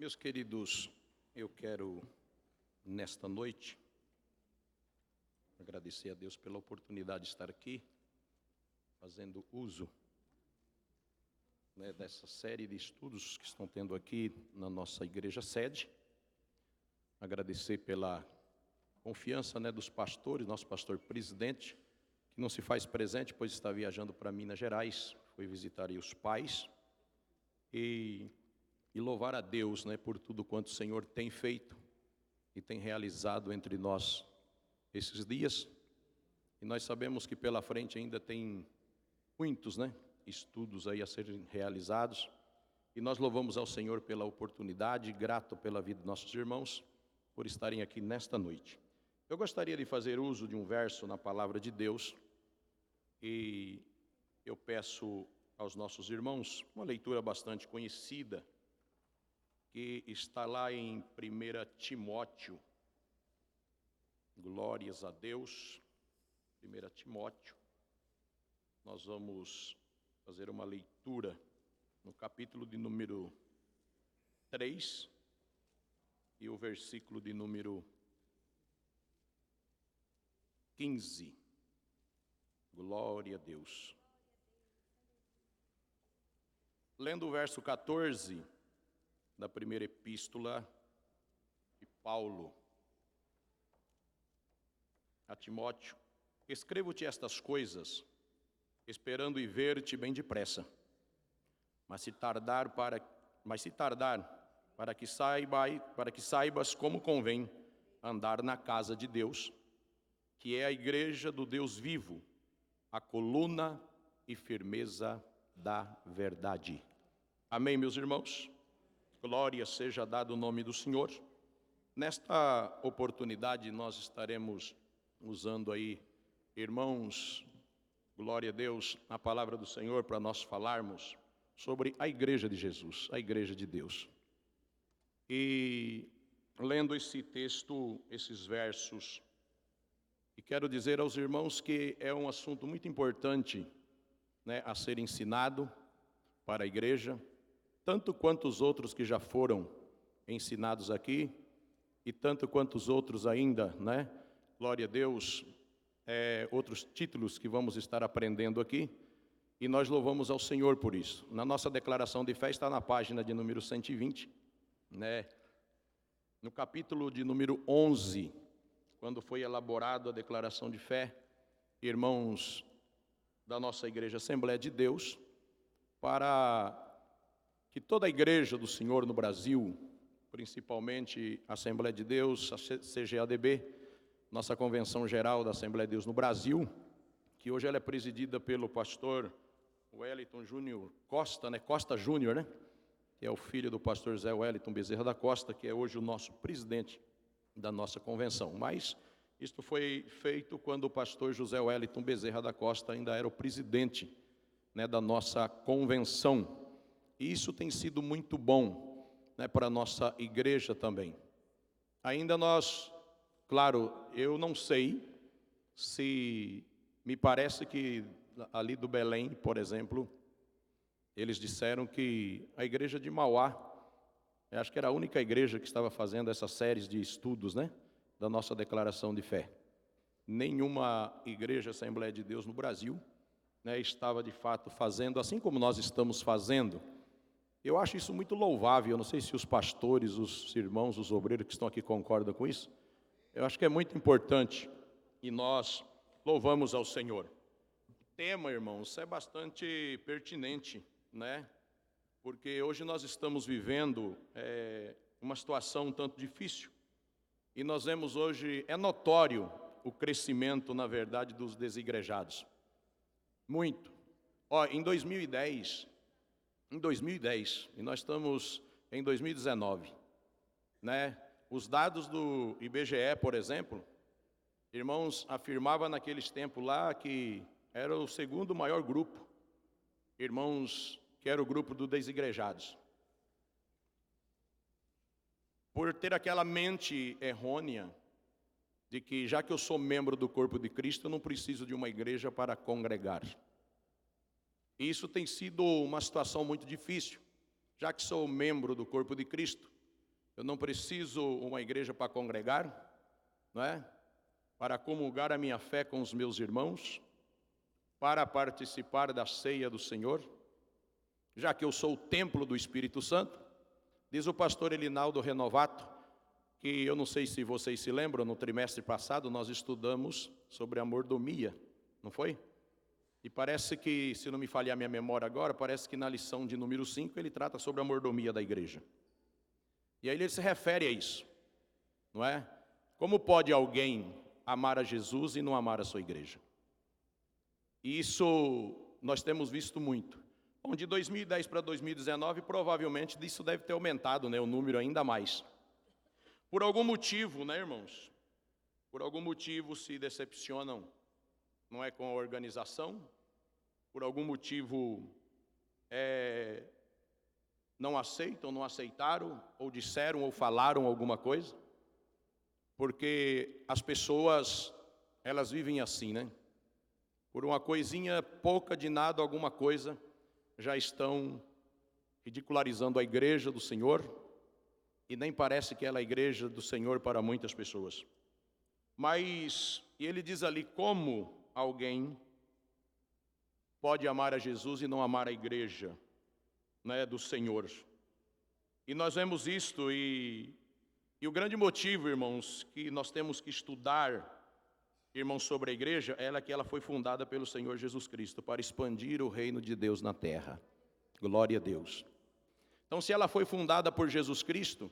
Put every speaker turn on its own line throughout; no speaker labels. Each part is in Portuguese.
Meus queridos, eu quero, nesta noite, agradecer a Deus pela oportunidade de estar aqui, fazendo uso dessa série de estudos que estão tendo aqui na nossa igreja sede. Agradecer pela confiança dos pastores, nosso pastor presidente, que não se faz presente, pois está viajando para Minas Gerais, foi visitar aí os pais, e louvar a Deus por tudo quanto o Senhor tem feito e tem realizado entre nós esses dias. E nós sabemos que pela frente ainda tem muitos estudos aí a serem realizados. E nós louvamos ao Senhor pela oportunidade, grato pela vida de nossos irmãos, por estarem aqui nesta noite. Eu gostaria de fazer uso de um verso na palavra de Deus, e eu peço aos nossos irmãos uma leitura bastante conhecida, que está lá em 1 Timóteo, glórias a Deus, 1 Timóteo, nós vamos fazer uma leitura no capítulo de número 3 e o versículo de número 15, glória a Deus. Lendo o verso 14, da primeira epístola de Paulo a Timóteo: escrevo-te estas coisas, esperando e ver-te bem depressa. Mas se tardar, para que saibas como convém andar na casa de Deus, que é a igreja do Deus vivo, a coluna e firmeza da verdade. Amém, meus irmãos? Glória seja dada o nome do Senhor. Nesta oportunidade nós estaremos usando aí, irmãos, glória a Deus, a palavra do Senhor para nós falarmos sobre a igreja de Jesus, a igreja de Deus. E lendo esse texto, esses versos, e quero dizer aos irmãos que é um assunto muito importante a ser ensinado para a igreja, tanto quanto os outros que já foram ensinados aqui, e tanto quanto os outros ainda, glória a Deus, outros títulos que vamos estar aprendendo aqui, e nós louvamos ao Senhor por isso. Na nossa declaração de fé está na página de número 120, no capítulo de número 11, quando foi elaborada a declaração de fé, irmãos da nossa igreja Assembleia de Deus, para que toda a igreja do Senhor no Brasil, principalmente a Assembleia de Deus, a CGADB, nossa Convenção Geral da Assembleia de Deus no Brasil, que hoje ela é presidida pelo pastor Wellington Júnior Costa, Costa Júnior, que é o filho do pastor Zé Wellington Bezerra da Costa, que é hoje o nosso presidente da nossa convenção. Mas isto foi feito quando o pastor José Wellington Bezerra da Costa ainda era o presidente da nossa convenção. E isso tem sido muito bom para a nossa igreja também. Ainda nós, claro, eu não sei se, me parece que ali do Belém, por exemplo, eles disseram que a igreja de Mauá, acho que era a única igreja que estava fazendo essas séries de estudos da nossa declaração de fé. Nenhuma igreja Assembleia de Deus no Brasil estava de fato fazendo assim como nós estamos fazendo. Eu acho isso muito louvável. Eu não sei se os pastores, os irmãos, os obreiros que estão aqui concordam com isso. Eu acho que é muito importante e nós louvamos ao Senhor. O tema, irmãos, é bastante pertinente, porque hoje nós estamos vivendo uma situação um tanto difícil. E nós vemos hoje, é notório o crescimento, na verdade, dos desigrejados. Muito. Em 2010, e nós estamos em 2019, os dados do IBGE, por exemplo, irmãos, afirmava naqueles tempos lá que era o segundo maior grupo, irmãos, que era o grupo dos desigrejados. Por ter aquela mente errônea de que já que eu sou membro do corpo de Cristo, eu não preciso de uma igreja para congregar. E isso tem sido uma situação muito difícil, já que sou membro do corpo de Cristo, Eu não preciso uma igreja para congregar, não é? Para comungar a minha fé com os meus irmãos, para participar da ceia do Senhor, já que eu sou o templo do Espírito Santo. Diz o pastor Elinaldo Renovato, que eu não sei se vocês se lembram, no trimestre passado nós estudamos sobre a mordomia, não foi? E parece que, se não me falhar minha memória agora, parece que na lição de número 5 ele trata sobre a mordomia da igreja. E aí ele se refere a isso, não é? Como pode alguém amar a Jesus e não amar a sua igreja? E isso nós temos visto muito. Bom, de 2010 para 2019, provavelmente isso deve ter aumentado, né, o número ainda mais. Por algum motivo, né, irmãos? Por algum motivo se decepcionam, não é, com a organização. Por algum motivo não aceitam, não aceitaram, ou disseram ou falaram alguma coisa. Porque as pessoas, elas vivem assim, né? Por uma coisinha pouca de nada, alguma coisa, já estão ridicularizando a igreja do Senhor, e nem parece que ela é a igreja do Senhor para muitas pessoas. Mas, e ele diz ali, como alguém pode amar a Jesus e não amar a igreja, né, do Senhor? E nós vemos isto, e o grande motivo, irmãos, que nós temos que estudar, irmãos, sobre a igreja, é que ela foi fundada pelo Senhor Jesus Cristo, para expandir o reino de Deus na terra. Glória a Deus. Então, se ela foi fundada por Jesus Cristo,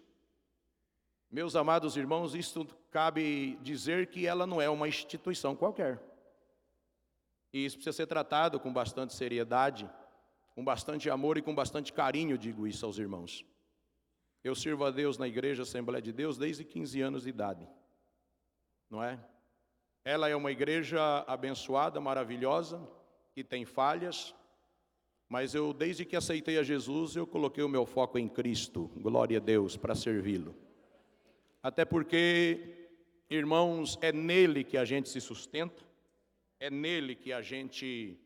meus amados irmãos, isto cabe dizer que ela não é uma instituição qualquer. E isso precisa ser tratado com bastante seriedade, com bastante amor e com bastante carinho, digo isso aos irmãos. Eu sirvo a Deus na Igreja Assembleia de Deus desde 15 anos de idade, não é? Ela é uma igreja abençoada, maravilhosa, que tem falhas, mas eu, desde que aceitei a Jesus, eu coloquei o meu foco em Cristo, glória a Deus, para servi-lo. Até porque, irmãos, é nele que a gente se sustenta, é nele que a gente,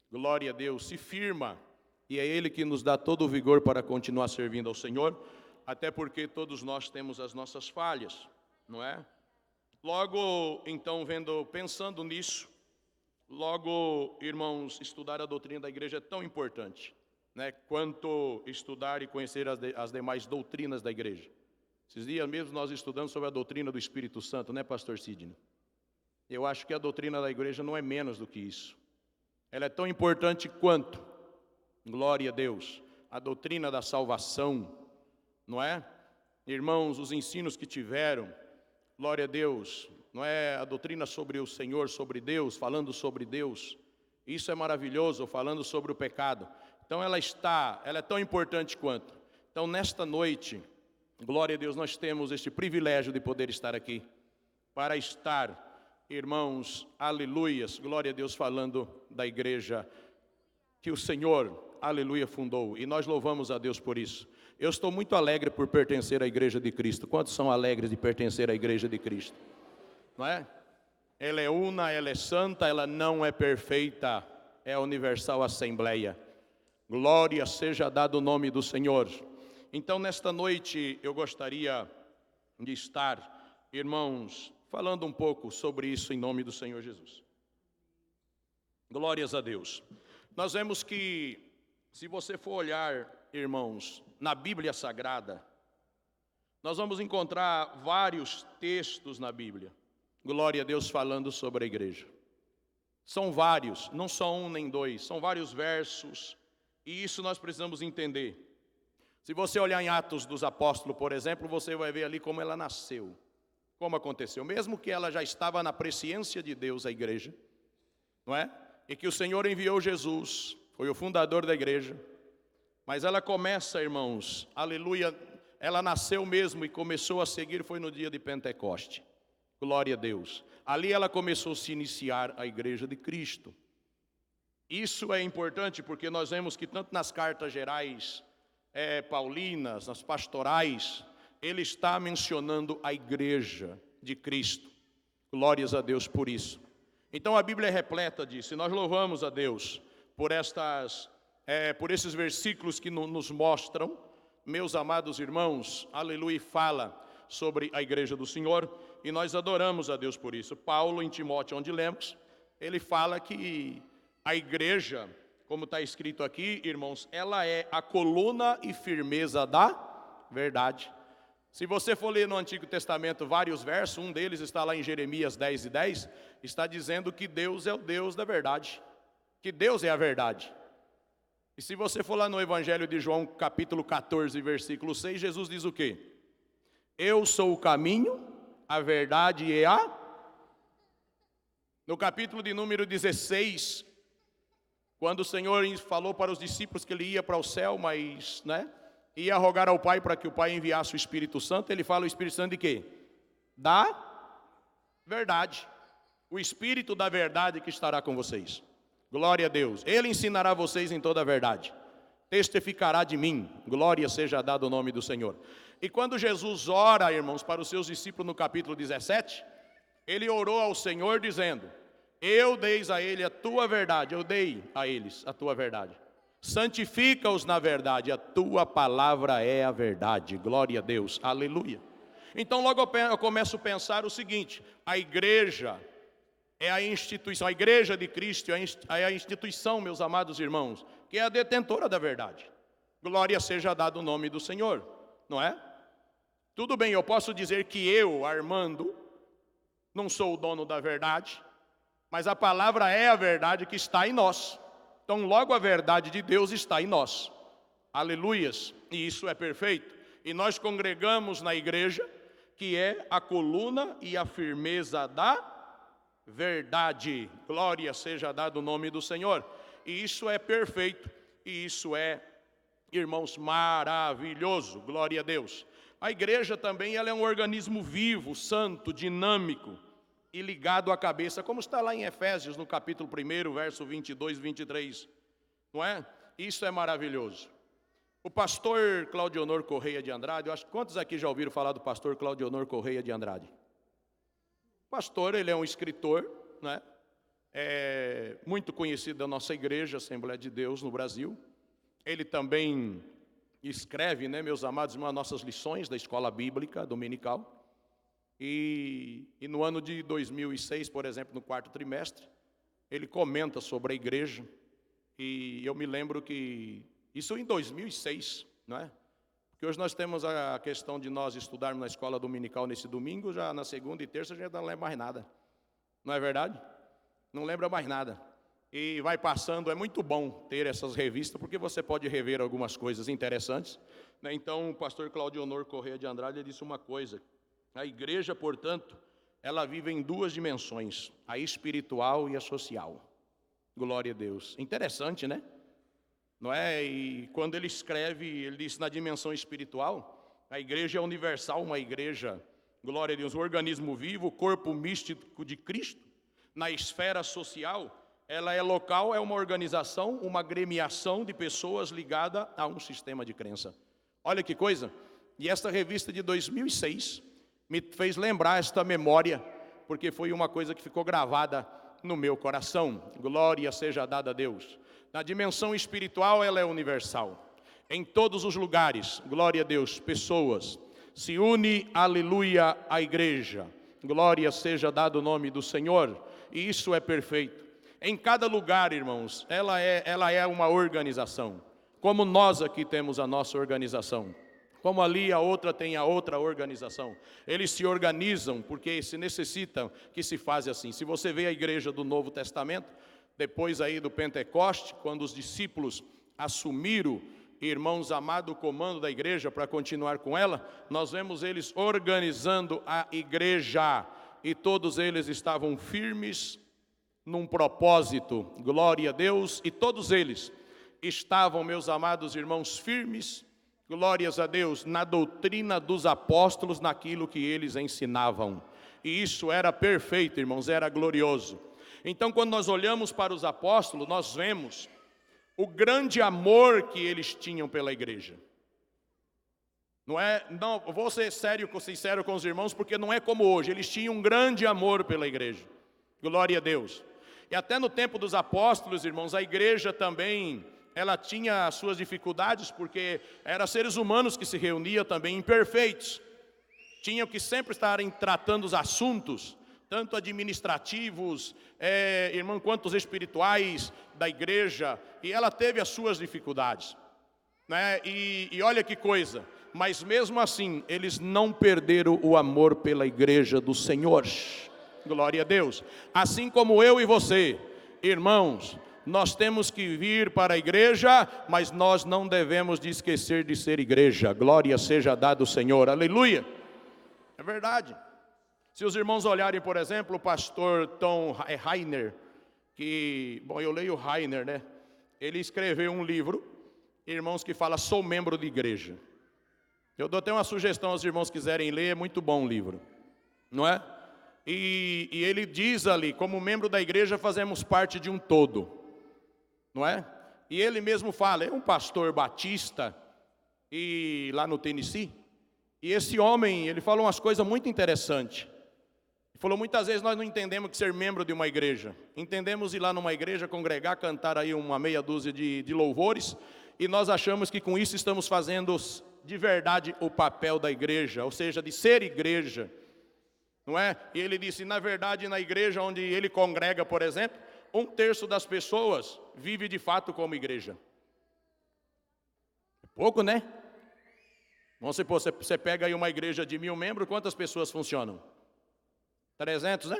glória a Deus, se firma, e é ele que nos dá todo o vigor para continuar servindo ao Senhor, até porque todos nós temos as nossas falhas, não é? Logo, então, pensando nisso, logo, irmãos, estudar a doutrina da igreja é tão importante, né, quanto estudar e conhecer as demais doutrinas da igreja. Esses dias mesmo nós estudamos sobre a doutrina do Espírito Santo, né, pastor Sidney? Eu acho que a doutrina da igreja não é menos do que isso. Ela é tão importante quanto, glória a Deus, a doutrina da salvação, não é? Irmãos, os ensinos que tiveram, glória a Deus, não é? A doutrina sobre o Senhor, sobre Deus, falando sobre Deus, isso é maravilhoso, falando sobre o pecado. Então ela é tão importante quanto. Então nesta noite, glória a Deus, nós temos este privilégio de poder estar aqui, para estar, irmãos, aleluias, glória a Deus, falando da igreja que o Senhor, aleluia, fundou, e nós louvamos a Deus por isso. Eu estou muito alegre por pertencer à igreja de Cristo. Quantos são alegres de pertencer à igreja de Cristo? Não é? Ela é una, ela é santa, ela não é perfeita, é a universal assembleia. Glória seja dado o nome do Senhor. Então, nesta noite, eu gostaria de estar, irmãos, falando um pouco sobre isso em nome do Senhor Jesus. Glórias a Deus. Nós vemos que, se você for olhar, irmãos, na Bíblia Sagrada, nós vamos encontrar vários textos na Bíblia, glória a Deus, falando sobre a igreja. São vários, não só um nem dois, são vários versos, e isso nós precisamos entender. Se você olhar em Atos dos Apóstolos, por exemplo, você vai ver ali como ela nasceu, como aconteceu. Mesmo que ela já estava na presciência de Deus, a igreja, não é? E que o Senhor enviou Jesus, foi o fundador da igreja, mas ela começa, irmãos, aleluia, ela nasceu mesmo e começou a seguir, foi no dia de Pentecoste, glória a Deus. Ali ela começou a se iniciar a igreja de Cristo. Isso é importante porque nós vemos que tanto nas cartas gerais, paulinas, nas pastorais, ele está mencionando a igreja de Cristo. Glórias a Deus por isso. Então a Bíblia é repleta disso, e nós louvamos a Deus por esses versículos que nos mostram, meus amados irmãos, aleluia, fala sobre a igreja do Senhor, e nós adoramos a Deus por isso. Paulo, em Timóteo, onde lemos, ele fala que a igreja, como está escrito aqui, irmãos, ela é a coluna e firmeza da verdade. Se você for ler no Antigo Testamento vários versos, um deles está lá em Jeremias 10:10, está dizendo que Deus é o Deus da verdade, que Deus é a verdade. E se você for lá no Evangelho de João, capítulo 14, versículo 6, Jesus diz o quê? Eu sou o caminho, a verdade e a... No capítulo de número 16, quando o Senhor falou para os discípulos que ele ia para o céu, mas, ia rogar ao Pai para que o Pai enviasse o Espírito Santo, ele fala o Espírito Santo de quê? Da verdade. O Espírito da verdade que estará com vocês. Glória a Deus. Ele ensinará vocês em toda a verdade. Testificará de mim. Glória seja dada o nome do Senhor. E quando Jesus ora, irmãos, para os seus discípulos no capítulo 17, ele orou ao Senhor dizendo, eu deis a ele a tua verdade, eu dei a eles a tua verdade. Santifica-os na verdade, a tua palavra é a verdade. Glória a Deus, aleluia. Então logo eu começo a pensar o seguinte, a igreja é a instituição, a igreja de Cristo é a instituição, meus amados irmãos, que é a detentora da verdade. Glória seja dado o nome do Senhor, não é? Tudo bem, eu posso dizer que eu, Armando, não sou o dono da verdade, mas a palavra é a verdade que está em nós. Então logo a verdade de Deus está em nós. Aleluias, e isso é perfeito. E nós congregamos na igreja, que é a coluna e a firmeza da verdade. Glória seja dado o nome do Senhor. E isso é perfeito. E isso é, irmãos, maravilhoso. Glória a Deus. A igreja também ela é um organismo vivo, santo, dinâmico e ligado à cabeça, como está lá em Efésios, no capítulo 1, verso 22 e 23. Não é? Isso é maravilhoso. O pastor Claudionor Correia de Andrade, eu acho que quantos aqui já ouviram falar do pastor Claudionor Correia de Andrade? Pastor, ele é um escritor, muito conhecido da nossa igreja, Assembleia de Deus no Brasil. Ele também escreve, meus amados irmãos, nossas lições da escola bíblica dominical. E no ano de 2006, por exemplo, no 4º trimestre, ele comenta sobre a igreja. E eu me lembro que, isso em 2006, Porque hoje nós temos a questão de nós estudarmos na escola dominical nesse domingo, já na segunda e terça a gente não lembra mais nada. Não é verdade? Não lembra mais nada. E vai passando, é muito bom ter essas revistas, porque você pode rever algumas coisas interessantes. Então, o pastor Claudionor Correia de Andrade disse uma coisa. A igreja, portanto, ela vive em duas dimensões, a espiritual e a social. Glória a Deus. Interessante, não é? E quando ele escreve, ele diz na dimensão espiritual, a igreja é universal, uma igreja, glória a Deus, um organismo vivo, corpo místico de Cristo. Na esfera social, ela é local, é uma organização, uma agremiação de pessoas ligada a um sistema de crença. Olha que coisa! E esta revista de 2006 me fez lembrar esta memória, porque foi uma coisa que ficou gravada no meu coração. Glória seja dada a Deus. Na dimensão espiritual, ela é universal. Em todos os lugares, glória a Deus, pessoas, se une, aleluia, a igreja. Glória seja dado o nome do Senhor. E isso é perfeito. Em cada lugar, irmãos, ela é uma organização. Como nós aqui temos a nossa organização. Como ali a outra tem a outra organização. Eles se organizam porque se necessitam que se faça assim. Se você vê a igreja do Novo Testamento, depois aí do Pentecoste, quando os discípulos assumiram, irmãos amados, o comando da igreja para continuar com ela, nós vemos eles organizando a igreja. E todos eles estavam firmes num propósito. Glória a Deus. E todos eles estavam, meus amados irmãos, firmes, glórias a Deus, na doutrina dos apóstolos, naquilo que eles ensinavam. E isso era perfeito, irmãos, era glorioso. Então, quando nós olhamos para os apóstolos, nós vemos o grande amor que eles tinham pela igreja. Não, vou ser sincero com os irmãos, porque não é como hoje. Eles tinham um grande amor pela igreja. Glória a Deus. E até no tempo dos apóstolos, irmãos, a igreja também ela tinha as suas dificuldades, porque eram seres humanos que se reuniam também imperfeitos. Tinham que sempre estarem tratando os assuntos, tanto administrativos, irmão, quanto os espirituais da igreja, e ela teve as suas dificuldades, né? E olha que coisa, mas mesmo assim, eles não perderam o amor pela igreja do Senhor. Glória a Deus. Assim como eu e você, irmãos, nós temos que vir para a igreja, mas nós não devemos de esquecer de ser igreja. Glória seja dada ao Senhor, aleluia. É verdade. Se os irmãos olharem, por exemplo, o pastor Tom Rainer, que, bom, eu leio Rainer, né? Ele escreveu um livro, irmãos, que fala, sou membro de igreja. Eu dou até uma sugestão aos irmãos que quiserem ler, é muito bom o livro, não é? E ele diz ali, como membro da igreja fazemos parte de um todo, não é? E ele mesmo fala, é um pastor batista, e lá no Tennessee, e esse homem, ele falou umas coisas muito interessantes. Ele falou, muitas vezes nós não entendemos que ser membro de uma igreja. Entendemos ir lá numa igreja, congregar, cantar aí uma meia dúzia de louvores, e nós achamos que com isso estamos fazendo de verdade o papel da igreja, ou seja, de ser igreja, não é? E ele disse, na verdade, na igreja onde ele congrega, por exemplo, 1/3 das pessoas vive de fato como igreja. É pouco, né? Vamos supor, você pega aí uma igreja de 1000 membros, quantas pessoas funcionam? 300, né?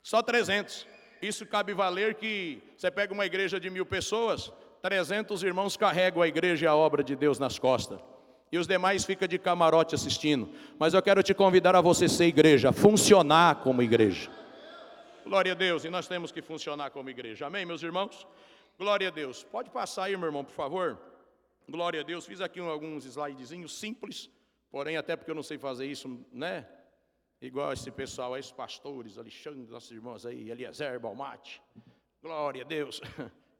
Só 300. Isso cabe valer que você pega uma igreja de 1000 pessoas, 300 irmãos carregam a igreja e a obra de Deus nas costas. E os demais ficam de camarote assistindo. Mas eu quero te convidar a você ser igreja, funcionar como igreja. Glória a Deus, e nós temos que funcionar como igreja. Amém, meus irmãos? Glória a Deus. Pode passar aí, meu irmão, por favor. Glória a Deus. Fiz aqui alguns slidezinhos simples, porém até porque eu não sei fazer isso, né? Igual esse pessoal aí, esses pastores, Alexandre, nossos irmãos aí, Eliezer, Balmate. Glória a Deus,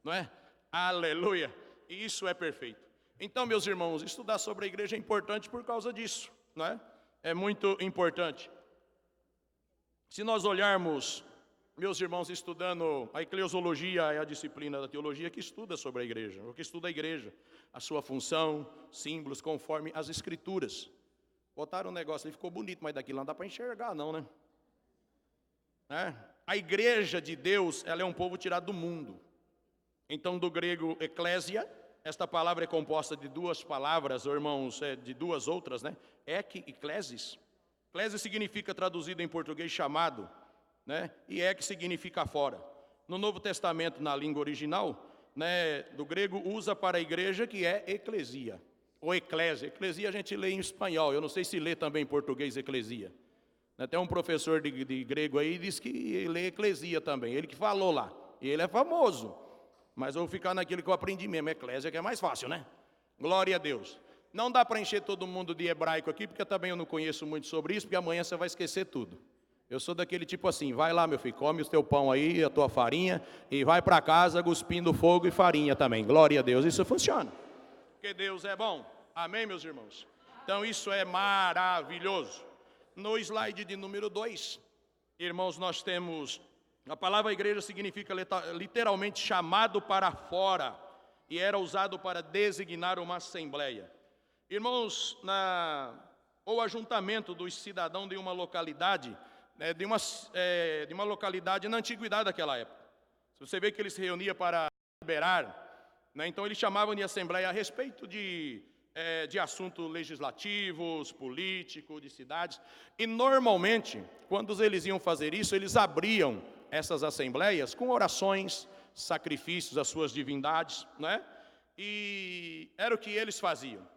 não é? Aleluia. E isso é perfeito. Então, meus irmãos, estudar sobre a igreja é importante por causa disso, não é? É muito importante. Se nós olharmos, meus irmãos, estudando a eclesiologia, é a disciplina da teologia que estuda sobre a igreja, o que estuda a igreja, a sua função, símbolos, conforme as escrituras. Botaram um negócio ali, ficou bonito, mas daqui lá não dá para enxergar não, né? A igreja de Deus, ela é um povo tirado do mundo. Então, do grego eclésia, esta palavra é composta de duas palavras, ou irmãos, de duas outras, né? Ek e klesis. Klesis significa, traduzido em português, chamado, né? E ek significa fora. No Novo Testamento, na língua original, né, do grego, usa para a igreja que é eclesia, ou eclésia. Eclesia a gente lê em espanhol, eu não sei se lê também em português eclesia. Tem um professor de grego aí, diz que lê eclesia também, ele que falou lá, e ele é famoso. Mas eu vou ficar naquilo que eu aprendi mesmo, eclésia, que é mais fácil, né? Glória a Deus. Não dá para encher todo mundo de hebraico aqui, porque também eu não conheço muito sobre isso, porque amanhã você vai esquecer tudo. Eu sou daquele tipo assim, vai lá meu filho, come o teu pão aí, a tua farinha, e vai para casa cuspindo fogo e farinha também. Glória a Deus, isso funciona. Porque Deus é bom. Amém, meus irmãos? Então isso é maravilhoso. No slide de número 2, irmãos, nós temos... A palavra igreja significa literalmente chamado para fora, e era usado para designar uma assembleia. Irmãos, ou ajuntamento dos cidadãos de uma localidade, né, de uma localidade na antiguidade daquela época. Você vê que eles se reuniam para deliberar, né, então eles chamavam de assembleia a respeito de assuntos legislativos, políticos, de cidades. E normalmente, quando eles iam fazer isso, eles abriam essas assembleias com orações, sacrifícios às suas divindades, né? E era o que eles faziam.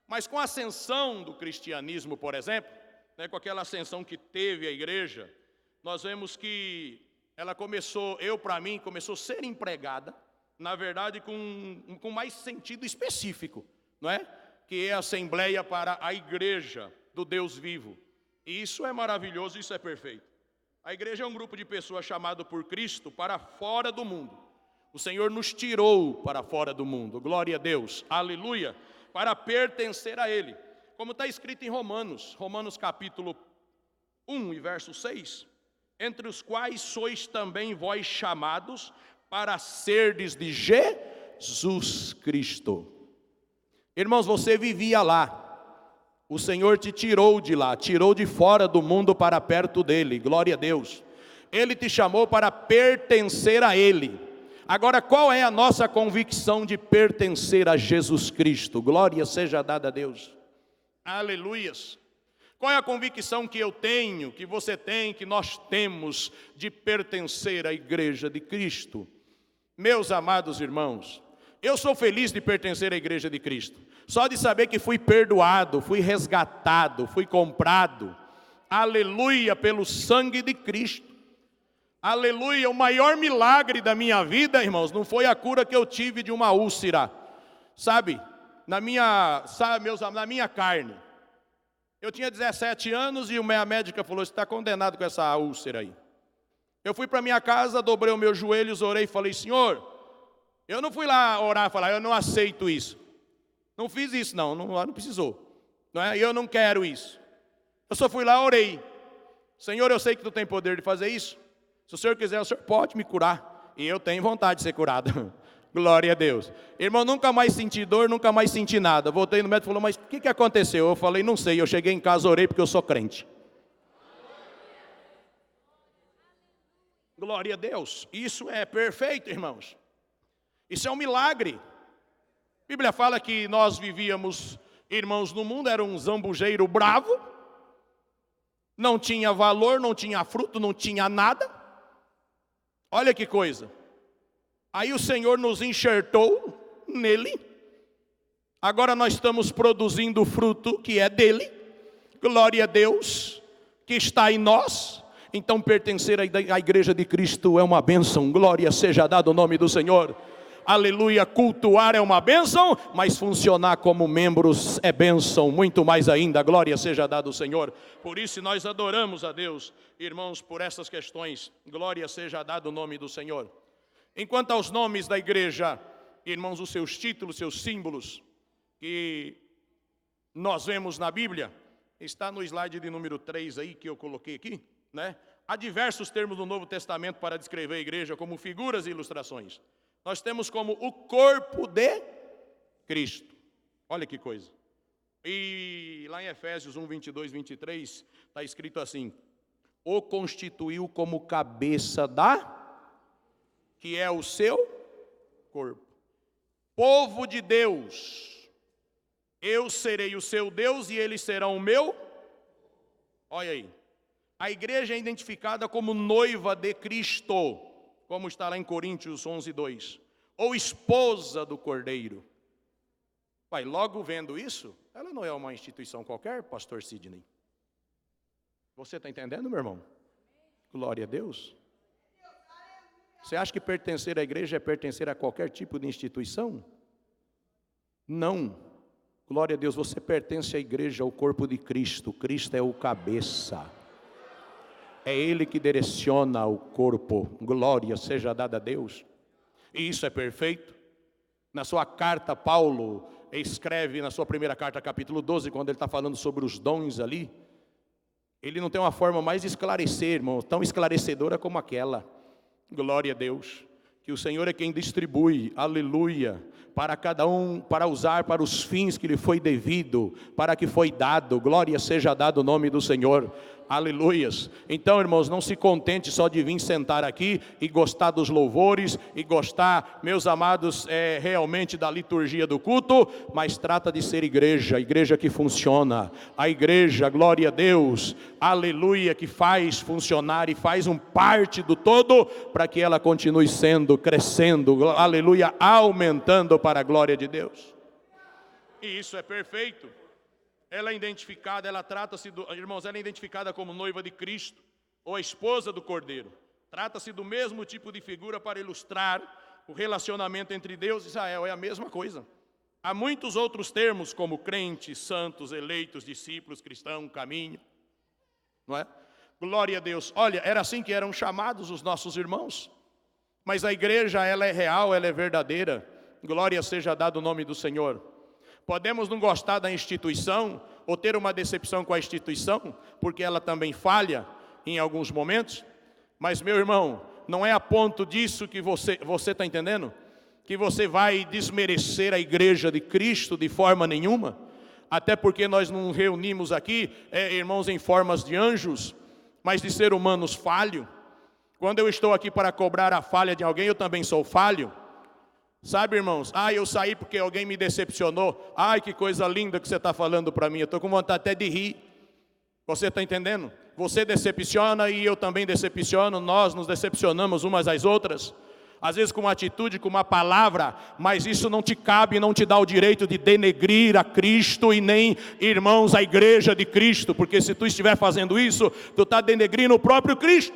Mas com a ascensão do cristianismo, por exemplo, né, com aquela ascensão que teve a igreja, nós vemos que ela começou a ser empregada, na verdade, com mais sentido específico, não é? Que é a assembleia para a igreja do Deus vivo. E isso é maravilhoso, isso é perfeito. A igreja é um grupo de pessoas chamado por Cristo para fora do mundo. O Senhor nos tirou para fora do mundo, glória a Deus, aleluia, para pertencer a Ele. Como está escrito em Romanos capítulo 1 e verso 6, entre os quais sois também vós chamados para serdes de Jesus Cristo. Irmãos, você vivia lá. O Senhor te tirou de lá, tirou de fora do mundo para perto dele, glória a Deus. Ele te chamou para pertencer a Ele. Agora, qual é a nossa convicção de pertencer a Jesus Cristo? Glória seja dada a Deus. Aleluias. Qual é a convicção que eu tenho, que você tem, que nós temos de pertencer à igreja de Cristo? Meus amados irmãos, eu sou feliz de pertencer à igreja de Cristo. Só de saber que fui perdoado, fui resgatado, fui comprado. Aleluia, pelo sangue de Cristo. Aleluia, o maior milagre da minha vida, irmãos, não foi a cura que eu tive de uma úlcera. Sabe, na minha carne. Eu tinha 17 anos e a médica falou, você está condenado com essa úlcera aí. Eu fui para minha casa, dobrei os meus joelhos, orei e falei, Senhor, eu não fui lá orar e falar, eu não aceito isso. Não fiz isso não precisou. Não é? Eu não quero isso. Eu só fui lá, orei. Senhor, eu sei que tu tem poder de fazer isso. Se o Senhor quiser, o Senhor pode me curar. E eu tenho vontade de ser curado. Glória a Deus. Irmão, nunca mais senti dor, nunca mais senti nada. Voltei no médico e falou, mas o que aconteceu? Eu falei, não sei. Eu cheguei em casa, orei porque eu sou crente. Glória a Deus. Isso é perfeito, irmãos. Isso é um milagre. A Bíblia fala que nós vivíamos, irmãos, no mundo, era um zambujeiro bravo. Não tinha valor, não tinha fruto, não tinha nada. Olha que coisa. Aí o Senhor nos enxertou nele. Agora nós estamos produzindo o fruto que é dele. Glória a Deus, que está em nós. Então pertencer à igreja de Cristo é uma bênção. Glória seja dada ao nome do Senhor. Aleluia, cultuar é uma bênção, mas funcionar como membros é bênção, muito mais ainda, glória seja dada ao Senhor. Por isso nós adoramos a Deus, irmãos, por essas questões, glória seja dada o nome do Senhor. Enquanto aos nomes da igreja, irmãos, os seus títulos, seus símbolos, que nós vemos na Bíblia, está no slide de número 3 aí, que eu coloquei aqui, né? Há diversos termos no Novo Testamento para descrever a igreja, como figuras e ilustrações. Nós temos como o corpo de Cristo. Olha que coisa. E lá em Efésios 1, 22, 23, está escrito assim: o constituiu como cabeça que é o seu corpo. Povo de Deus, eu serei o seu Deus e eles serão o meu. Olha aí. A igreja é identificada como noiva de Cristo, como está lá em Coríntios 11, 2. Ou esposa do Cordeiro. Vai, logo vendo isso, ela não é uma instituição qualquer, pastor Sidney. Você está entendendo, meu irmão? Glória a Deus. Você acha que pertencer à igreja é pertencer a qualquer tipo de instituição? Não. Glória a Deus, você pertence à igreja, ao corpo de Cristo. Cristo é o cabeça. É Ele que direciona o corpo. Glória seja dada a Deus. E isso é perfeito. Na sua carta, Paulo escreve na sua primeira carta, capítulo 12, quando ele está falando sobre os dons ali. Ele não tem uma forma mais de esclarecer, irmão, tão esclarecedora como aquela. Glória a Deus. Que o Senhor é quem distribui, aleluia, para cada um, para usar para os fins que lhe foi devido, para que foi dado, glória seja dado o nome do Senhor, aleluias. Então, irmãos, não se contente só de vir sentar aqui e gostar dos louvores, e gostar, meus amados, realmente da liturgia do culto, mas trata de ser igreja, igreja que funciona, a igreja, glória a Deus, aleluia, que faz funcionar e faz parte do todo, para que ela continue sendo, crescendo, aleluia, aumentando para a glória de Deus. E isso é perfeito. Ela é identificada, irmãos, ela é identificada como noiva de Cristo, ou a esposa do Cordeiro. Trata-se do mesmo tipo de figura para ilustrar o relacionamento entre Deus e Israel, é a mesma coisa. Há muitos outros termos, como crentes, santos, eleitos, discípulos, cristão, caminho, não é? Glória a Deus. Olha, era assim que eram chamados os nossos irmãos. Mas a igreja, ela é real, ela é verdadeira. Glória seja dado o nome do Senhor. Podemos não gostar da instituição, ou ter uma decepção com a instituição, porque ela também falha em alguns momentos. Mas, meu irmão, não é a ponto disso que você está entendendo? que você vai desmerecer a igreja de Cristo de forma nenhuma, até porque nós não reunimos aqui, irmãos, em formas de anjos, mas de ser humanos falho. Quando eu estou aqui para cobrar a falha de alguém, eu também sou falho. Sabe, irmãos, eu saí porque alguém me decepcionou. Ai, que coisa linda que você está falando para mim, eu estou com vontade até de rir. Você está entendendo? Você decepciona e eu também decepciono, nós nos decepcionamos umas às outras. Às vezes com uma atitude, com uma palavra, mas isso não te cabe, não te dá o direito de denegrir a Cristo e nem, irmãos, a igreja de Cristo, porque se tu estiver fazendo isso, tu está denegrindo o próprio Cristo.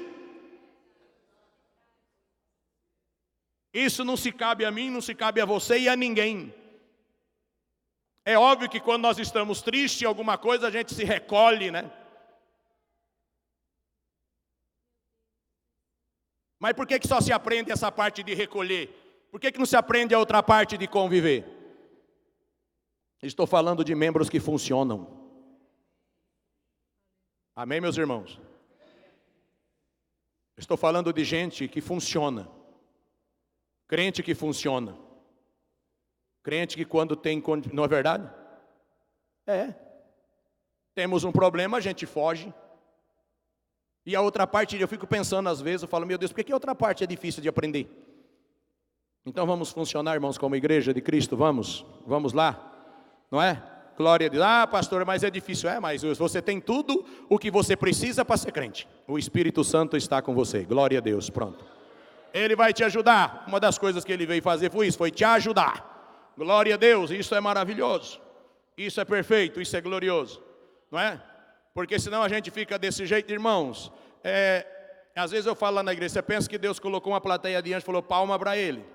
Isso não se cabe a mim, não se cabe a você e a ninguém. É óbvio que quando nós estamos tristes em alguma coisa, a gente se recolhe, né? Mas por que só se aprende essa parte de recolher? Por que não se aprende a outra parte de conviver? Estou falando de membros que funcionam. Amém, meus irmãos? Estou falando de gente que funciona. Crente que funciona. Crente que quando tem... Não é verdade? Temos um problema, a gente foge. E a outra parte, eu fico pensando às vezes, eu falo, meu Deus, por que a outra parte é difícil de aprender? Então vamos funcionar, irmãos, como igreja de Cristo, vamos lá, não é? Glória a Deus, pastor, mas é difícil, mas você tem tudo o que você precisa para ser crente. O Espírito Santo está com você, glória a Deus, pronto. Ele vai te ajudar, uma das coisas que ele veio fazer foi isso, foi te ajudar. Glória a Deus, isso é maravilhoso, isso é perfeito, isso é glorioso, não é? Porque senão a gente fica desse jeito, irmãos. Às vezes eu falo lá na igreja, você pensa que Deus colocou uma plateia de anjos e falou palma para ele.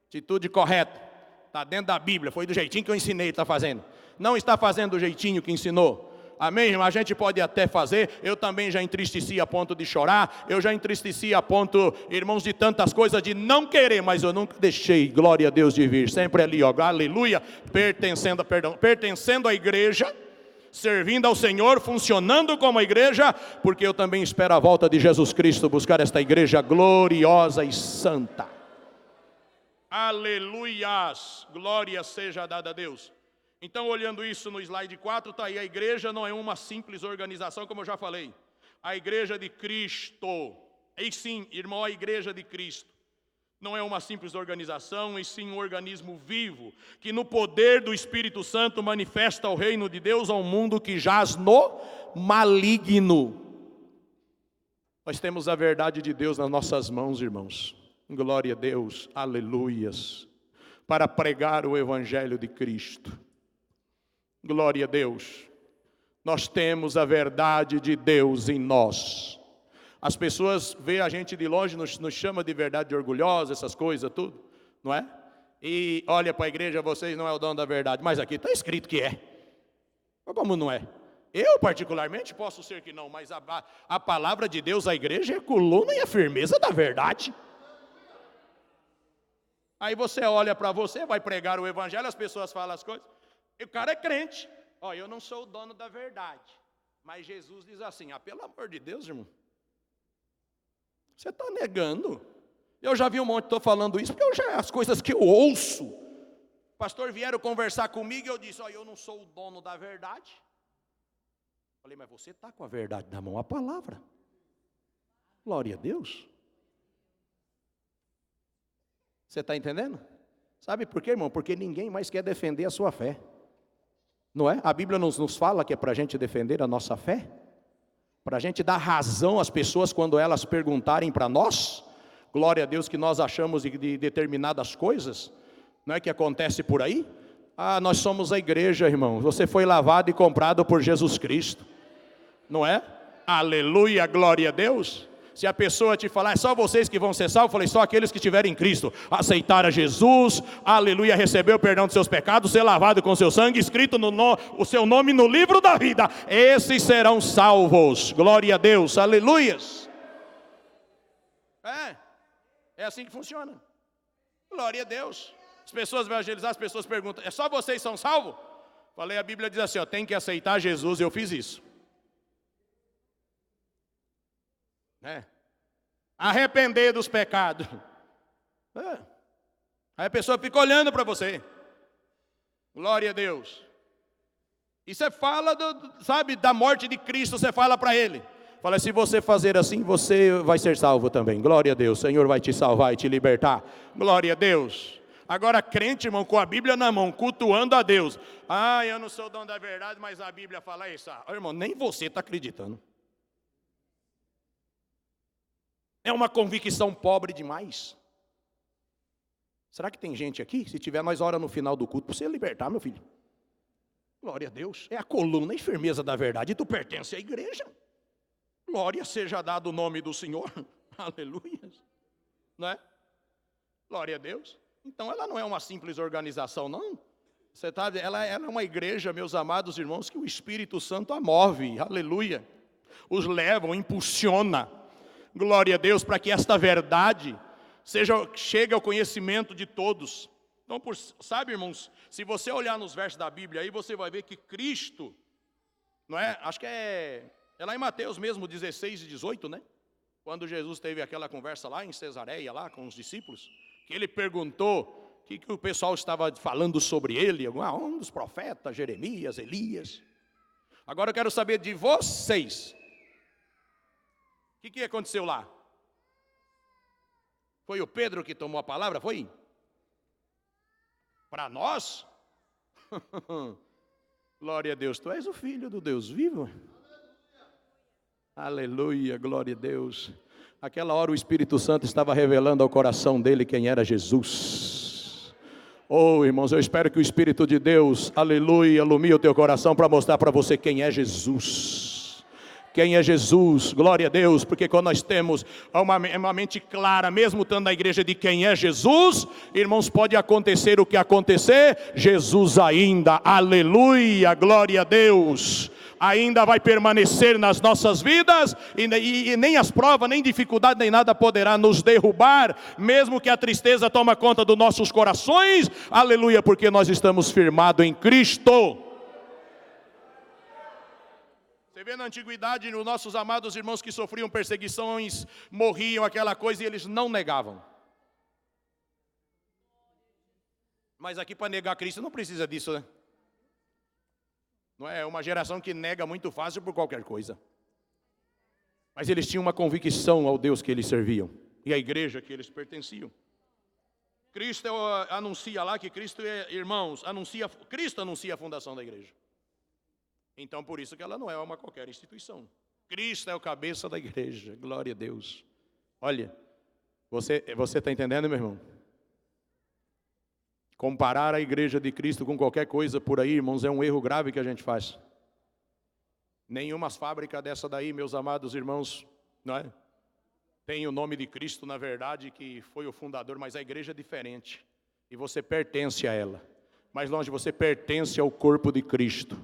Atitude correta. Está dentro da Bíblia, foi do jeitinho que eu ensinei, está fazendo. Não está fazendo do jeitinho que ensinou. Amém, irmão? A gente pode até fazer. Eu também já entristeci a ponto de chorar. Eu já entristeci a ponto, irmãos, de tantas coisas, de não querer. Mas eu nunca deixei, glória a Deus, de vir. Sempre ali, aleluia, pertencendo à igreja, servindo ao Senhor, funcionando como a igreja, porque eu também espero a volta de Jesus Cristo, buscar esta igreja gloriosa e santa. Aleluias, glória seja dada a Deus. Então, olhando isso no slide 4, está aí, a igreja não é uma simples organização, como eu já falei. A igreja de Cristo, e sim, irmão, a igreja de Cristo. Não é uma simples organização, e sim um organismo vivo, que no poder do Espírito Santo manifesta o reino de Deus ao mundo que jaz no maligno. Nós temos a verdade de Deus nas nossas mãos, irmãos. Glória a Deus, aleluias. Para pregar o Evangelho de Cristo. Glória a Deus. Nós temos a verdade de Deus em nós. As pessoas veem a gente de longe, nos chamam de verdade orgulhosa, essas coisas, tudo, não é? E olha para a igreja, vocês não é o dono da verdade, mas aqui está escrito que é. Como não é? Eu particularmente posso ser que não, mas a palavra de Deus, a igreja é a coluna e a firmeza da verdade. Aí você olha para você, vai pregar o evangelho, as pessoas falam as coisas, e o cara é crente. Eu não sou o dono da verdade, mas Jesus diz assim, pelo amor de Deus, irmão. Você está negando. Eu já vi um monte, estou falando isso, porque as coisas que eu ouço. O pastor vieram conversar comigo e eu disse, eu não sou o dono da verdade. Falei, mas você está com a verdade na mão, a palavra. Glória a Deus. Você está entendendo? Sabe por quê, irmão? Porque ninguém mais quer defender a sua fé. Não é? A Bíblia nos fala que é para a gente defender a nossa fé. Para a gente dar razão às pessoas quando elas perguntarem para nós, glória a Deus, que nós achamos de determinadas coisas, não é que acontece por aí? Nós somos a igreja, irmão, você foi lavado e comprado por Jesus Cristo, não é? Aleluia, glória a Deus. Se a pessoa te falar, é só vocês que vão ser salvos, eu falei, só aqueles que estiverem em Cristo, aceitar a Jesus, aleluia, receber o perdão dos seus pecados, ser lavado com seu sangue, escrito o seu nome no livro da vida, esses serão salvos, glória a Deus, aleluias. É assim que funciona, glória a Deus. As pessoas evangelizar, as pessoas perguntam, é só vocês são salvos? Falei, a Bíblia diz assim, tem que aceitar Jesus, eu fiz isso. Arrepender dos pecados. Aí a pessoa fica olhando para você. Glória a Deus. E você fala, sabe, da morte de Cristo, você fala para ele. Fala, se você fazer assim, você vai ser salvo também. Glória a Deus, o Senhor vai te salvar e te libertar. Glória a Deus. Agora crente, irmão, com a Bíblia na mão, cultuando a Deus. Ah, eu não sou o dono da verdade, mas a Bíblia fala isso. Ah, irmão, nem você está acreditando. É uma convicção pobre demais. Será que tem gente aqui? Se tiver, nós ora no final do culto para você libertar, meu filho. Glória a Deus. É a coluna e firmeza da verdade. E tu pertence à igreja. Glória seja dado o nome do Senhor. Aleluia. Não é? Glória a Deus. Então ela não é uma simples organização, não. Você tá, ela é uma igreja, meus amados irmãos, que o Espírito Santo a move. Aleluia. Os levam, impulsiona. Glória a Deus, para que esta verdade chegue ao conhecimento de todos. Então, sabe, irmãos, se você olhar nos versos da Bíblia, aí você vai ver que Cristo, não é? Acho que é lá em Mateus mesmo, 16 e 18, né? Quando Jesus teve aquela conversa lá em Cesareia, lá com os discípulos, que ele perguntou o que o pessoal estava falando sobre ele, um dos profetas, Jeremias, Elias. Agora eu quero saber de vocês, o que aconteceu lá? Foi o Pedro que tomou a palavra, foi? Para nós? Glória a Deus, tu és o Filho do Deus vivo. Aleluia, glória a Deus. Aquela hora o Espírito Santo estava revelando ao coração dele quem era Jesus. Oh, irmãos, eu espero que o Espírito de Deus, aleluia, ilumine o teu coração para mostrar para você quem é Jesus. Quem é Jesus, glória a Deus, porque quando nós temos uma mente clara, mesmo estando na igreja de quem é Jesus, irmãos, pode acontecer o que acontecer, Jesus ainda, aleluia, glória a Deus, ainda vai permanecer nas nossas vidas, e nem as provas, nem dificuldade, nem nada poderá nos derrubar, mesmo que a tristeza tome conta dos nossos corações, aleluia, porque nós estamos firmados em Cristo. Você vê na antiguidade, os nossos amados irmãos que sofriam perseguições, morriam, aquela coisa, e eles não negavam. Mas aqui para negar Cristo não precisa disso, né? Não é uma geração que nega muito fácil por qualquer coisa. Mas eles tinham uma convicção ao Deus que eles serviam, e à igreja que eles pertenciam. Cristo anuncia lá que Cristo, irmãos, Cristo anuncia a fundação da igreja. Então, por isso que ela não é uma qualquer instituição. Cristo é o cabeça da igreja. Glória a Deus. Olha, você está entendendo, meu irmão? Comparar a igreja de Cristo com qualquer coisa por aí, irmãos, é um erro grave que a gente faz. Nenhuma fábrica dessa daí, meus amados irmãos, não é? Tem o nome de Cristo, na verdade, que foi o fundador, mas a igreja é diferente. E você pertence a ela. Mais longe, você pertence ao corpo de Cristo.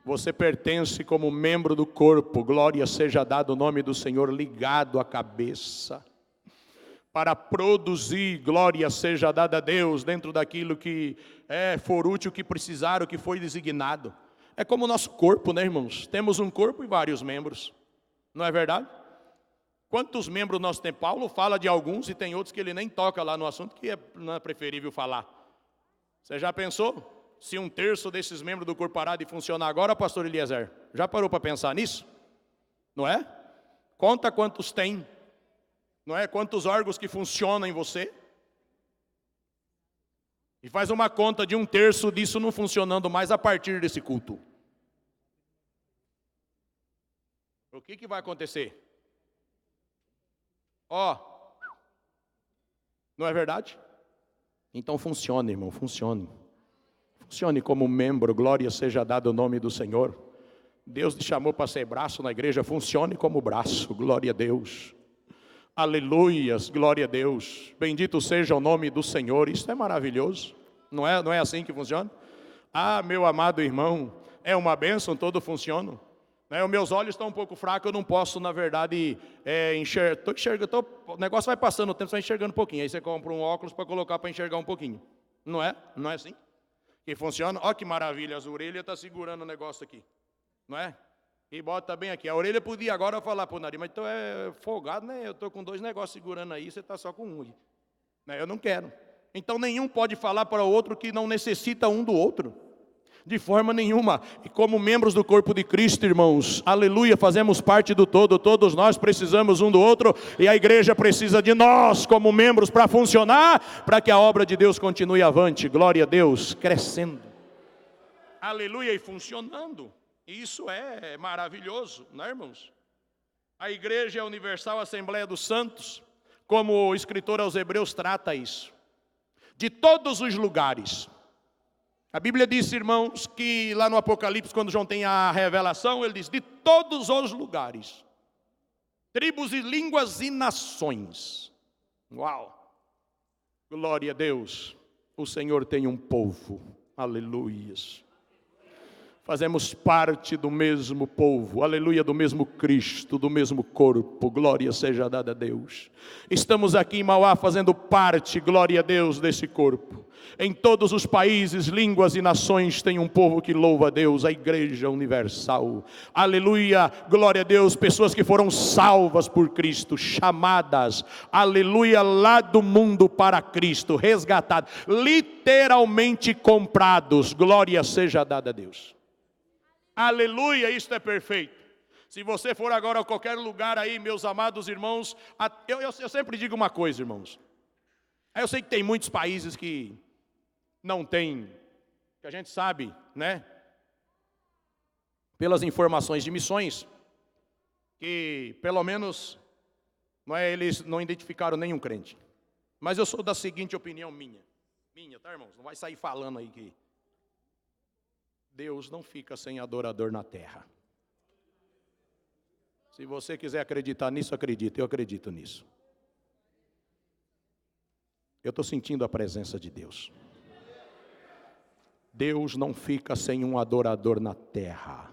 Você pertence como membro do corpo, glória seja dado o nome do Senhor, ligado à cabeça, para produzir, glória seja dada a Deus, dentro daquilo que for útil, que precisar, o que foi designado. É como o nosso corpo, né, irmãos? Temos um corpo e vários membros, não é verdade? Quantos membros nós temos? Paulo fala de alguns e tem outros que ele nem toca lá no assunto, que não é preferível falar. Você já pensou? Se um terço desses membros do corpo parar de funcionar agora, pastor Eliezer, já parou para pensar nisso? Não é? Conta quantos tem, não é? Quantos órgãos que funcionam em você? E faz uma conta de um terço disso não funcionando mais a partir desse culto. O que vai acontecer? Não é verdade? Então funcione, irmão, funcione. Funcione como membro, glória seja dado o nome do Senhor. Deus te chamou para ser braço na igreja, funcione como braço, glória a Deus. Aleluias, glória a Deus. Bendito seja o nome do Senhor, isso é maravilhoso. Não é assim que funciona? Ah, meu amado irmão, é uma bênção, todo funciona. Os meus olhos estão um pouco fracos, eu não posso, na verdade, enxergar. O negócio vai passando o tempo, você vai enxergando um pouquinho. Aí você compra um óculos para colocar para enxergar um pouquinho. Não é? Não é assim? Que funciona, olha que maravilha, as orelhas estão segurando o negócio aqui, não é? E bota bem aqui, a orelha podia agora falar para o nariz, mas tu é folgado, né? Eu estou com 2 negócios segurando aí, você está só com um, né? Eu não quero, Então nenhum pode falar para o outro que não necessita um do outro. De forma nenhuma. E como membros do corpo de Cristo, irmãos, aleluia, fazemos parte do todo. Todos nós precisamos um do outro. E a igreja precisa de nós como membros para funcionar, para que a obra de Deus continue avante. Glória a Deus, crescendo. Aleluia, e funcionando. Isso é maravilhoso, não é, irmãos? A Igreja Universal Assembleia dos Santos, como o escritor aos Hebreus trata isso. De todos os lugares. A Bíblia diz, irmãos, que lá no Apocalipse, quando João tem a revelação, ele diz, de todos os lugares, tribos e línguas e nações. Uau! Glória a Deus, o Senhor tem um povo, aleluias. Fazemos parte do mesmo povo, aleluia, do mesmo Cristo, do mesmo corpo, glória seja dada a Deus. Estamos aqui em Mauá fazendo parte, glória a Deus, desse corpo. Em todos os países, línguas e nações tem um povo que louva a Deus, a Igreja Universal. Aleluia, glória a Deus, pessoas que foram salvas por Cristo, chamadas, aleluia, lá do mundo para Cristo, resgatados, literalmente comprados, glória seja dada a Deus. Aleluia, isto é perfeito. Se você for agora a qualquer lugar aí, meus amados irmãos, eu sempre digo uma coisa, irmãos. Eu sei que tem muitos países que não tem, que a gente sabe, né? Pelas informações de missões, que pelo menos eles não identificaram nenhum crente. Mas eu sou da seguinte opinião minha, tá, irmãos? Não vai sair falando aí que Deus não fica sem adorador na terra. Se você quiser acreditar nisso, acredita. Eu acredito nisso. Eu estou sentindo a presença de Deus. Deus não fica sem um adorador na terra.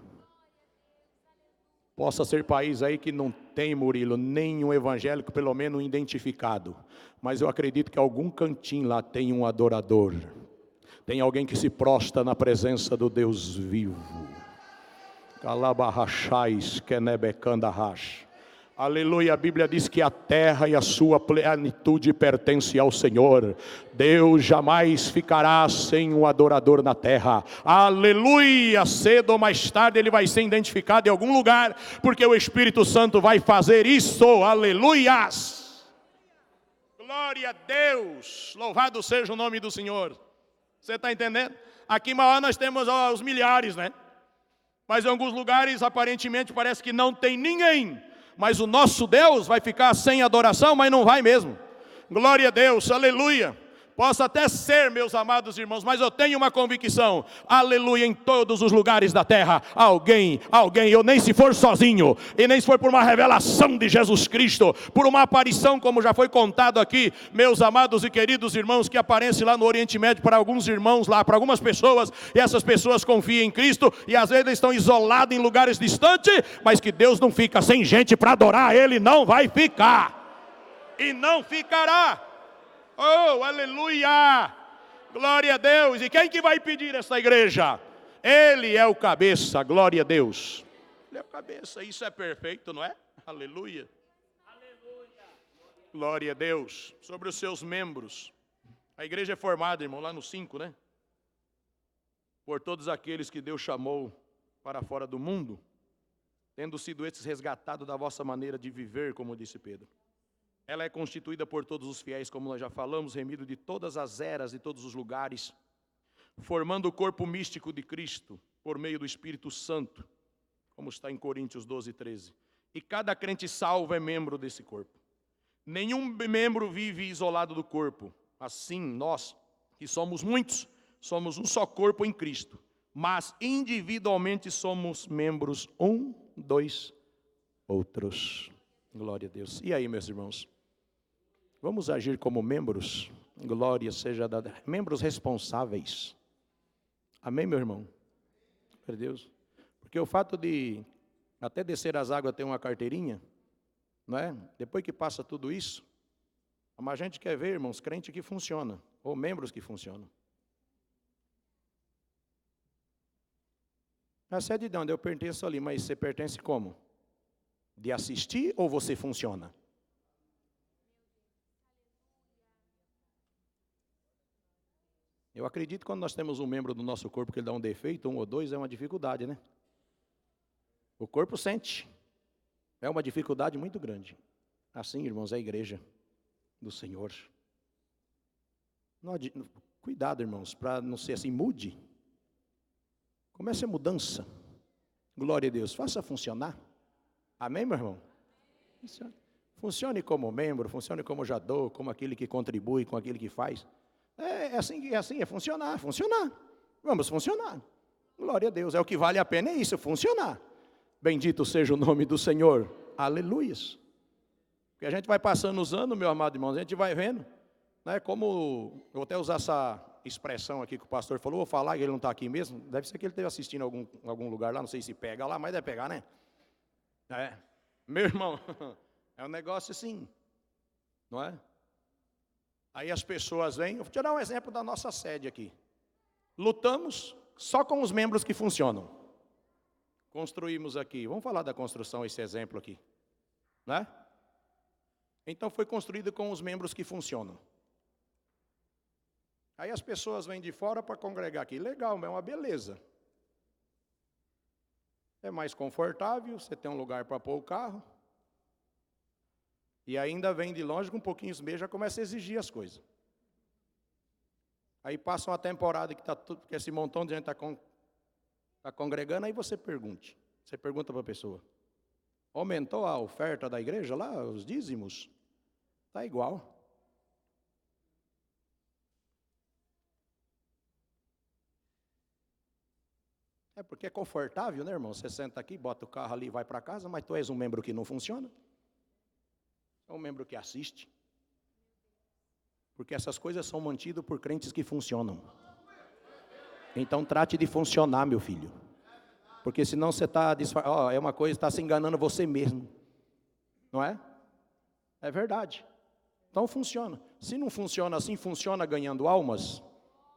Possa ser país aí que não tem, Murilo, nenhum evangélico, pelo menos identificado. Mas eu acredito que algum cantinho lá tem um adorador. Tem alguém que se prostra na presença do Deus vivo. Calabarrachais, Kenebecandarrash. Aleluia, a Bíblia diz que a terra e a sua plenitude pertence ao Senhor. Deus jamais ficará sem um adorador na terra. Aleluia, cedo ou mais tarde ele vai ser identificado em algum lugar, porque o Espírito Santo vai fazer isso. Aleluias. Glória a Deus, louvado seja o nome do Senhor. Você está entendendo? Aqui em Mauá nós temos os milhares, né? Mas em alguns lugares aparentemente parece que não tem ninguém. Mas o nosso Deus vai ficar sem adoração, mas não vai mesmo. Glória a Deus, aleluia. Posso até ser, meus amados irmãos, mas eu tenho uma convicção. Aleluia, em todos os lugares da terra, alguém, eu nem se for sozinho, e nem se for por uma revelação de Jesus Cristo, por uma aparição, como já foi contado aqui, meus amados e queridos irmãos, que aparece lá no Oriente Médio para alguns irmãos lá, para algumas pessoas, e essas pessoas confiam em Cristo, e às vezes estão isolados em lugares distantes, mas que Deus não fica sem gente para adorar Ele, não vai ficar, e não ficará. Oh, aleluia, glória a Deus. E quem que vai pedir essa igreja? Ele é o cabeça, glória a Deus. Ele é o cabeça, isso é perfeito, não é? Aleluia. Glória a Deus. Sobre os seus membros, a igreja é formada, irmão, lá no 5, né? Por todos aqueles que Deus chamou para fora do mundo, tendo sido esses resgatados da vossa maneira de viver, como disse Pedro. Ela é constituída por todos os fiéis, como nós já falamos, remido de todas as eras e todos os lugares, formando o corpo místico de Cristo, por meio do Espírito Santo, como está em Coríntios 12, 13. E cada crente salvo é membro desse corpo. Nenhum membro vive isolado do corpo. Assim, nós, que somos muitos, somos um só corpo em Cristo, mas individualmente somos membros dos outros. Glória a Deus. E aí, meus irmãos? Vamos agir como membros, glória seja dada, membros responsáveis. Amém, meu irmão? Glória a Deus. Porque o fato de até descer as águas ter uma carteirinha, não é? Depois que passa tudo isso, mas a gente quer ver, irmãos, crente que funciona, ou membros que funcionam. A sede de onde eu pertenço ali, mas você pertence como? De assistir ou você funciona? Eu acredito que quando nós temos um membro do nosso corpo que ele dá um defeito, 1 ou 2, é uma dificuldade, né? O corpo sente. É uma dificuldade muito grande. Assim, irmãos, é a igreja do Senhor. Cuidado, irmãos, para não ser assim, mude. Comece a mudança. Glória a Deus, faça funcionar. Amém, meu irmão? Funcione como membro, funcione como jador, como aquele que contribui, com aquele que faz. É funcionar. Vamos funcionar. Glória a Deus, é o que vale a pena, é isso, funcionar. Bendito seja o nome do Senhor. Aleluias. Porque a gente vai passando os anos, meu amado irmão, a gente vai vendo, né, como, eu vou até usar essa expressão aqui que o pastor falou, vou falar que ele não está aqui mesmo, deve ser que ele esteja assistindo algum lugar lá, não sei se pega lá, mas deve pegar, né? Meu irmão, é um negócio assim, não é? Aí as pessoas vêm, eu vou te dar um exemplo da nossa sede aqui. Lutamos só com os membros que funcionam. Construímos aqui, vamos falar da construção, esse exemplo aqui, né? Então foi construído com os membros que funcionam. Aí as pessoas vêm de fora para congregar aqui, legal, é uma beleza. É mais confortável, você tem um lugar para pôr o carro. E ainda vem de longe, com um pouquinho de meio, já começa a exigir as coisas. Aí passa uma temporada que que esse montão de gente está congregando, aí você pergunta para a pessoa, aumentou a oferta da igreja lá, os dízimos? Está igual. É porque é confortável, né, irmão? Você senta aqui, bota o carro ali e vai para casa, mas tu és um membro que não funciona. É um membro que assiste. Porque essas coisas são mantidas por crentes que funcionam. Então trate de funcionar, meu filho. Porque senão você está é uma coisa, está se enganando você mesmo. Não é? É verdade. Então funciona. Se não funciona assim, funciona ganhando almas?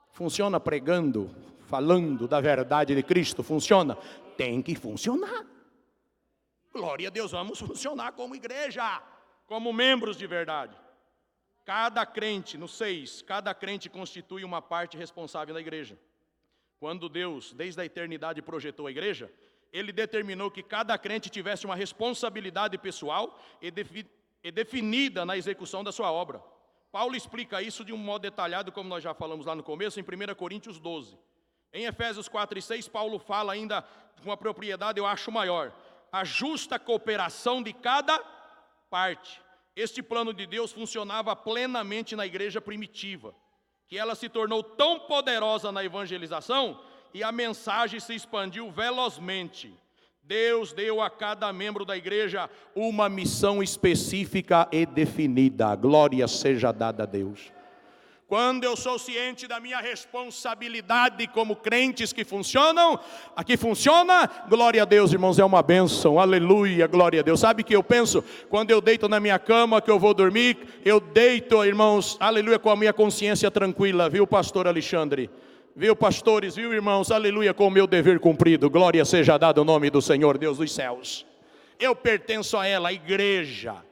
Funciona pregando, falando da verdade de Cristo? Funciona? Tem que funcionar. Glória a Deus, vamos funcionar como igreja, como membros de verdade. Cada crente, no 6, cada crente constitui uma parte responsável da igreja. Quando Deus, desde a eternidade, projetou a igreja, Ele determinou que cada crente tivesse uma responsabilidade pessoal e definida na execução da sua obra. Paulo explica isso de um modo detalhado, como nós já falamos lá no começo, em 1 Coríntios 12. Em Efésios 4 e 6, Paulo fala ainda com uma propriedade, eu acho, maior. A justa cooperação de cada parte. Este plano de Deus funcionava plenamente na igreja primitiva, que ela se tornou tão poderosa na evangelização e a mensagem se expandiu velozmente. Deus deu a cada membro da igreja uma missão específica e definida. Glória seja dada a Deus. Quando eu sou ciente da minha responsabilidade como crentes que funcionam, aqui funciona, glória a Deus, irmãos, é uma bênção, aleluia, glória a Deus. Sabe o que eu penso? Quando eu deito na minha cama, que eu vou dormir, eu deito, irmãos, aleluia, com a minha consciência tranquila, viu, pastor Alexandre? Viu, pastores, viu, irmãos, aleluia, com o meu dever cumprido, glória seja dada ao nome do Senhor, Deus dos céus. Eu pertenço a ela, a igreja,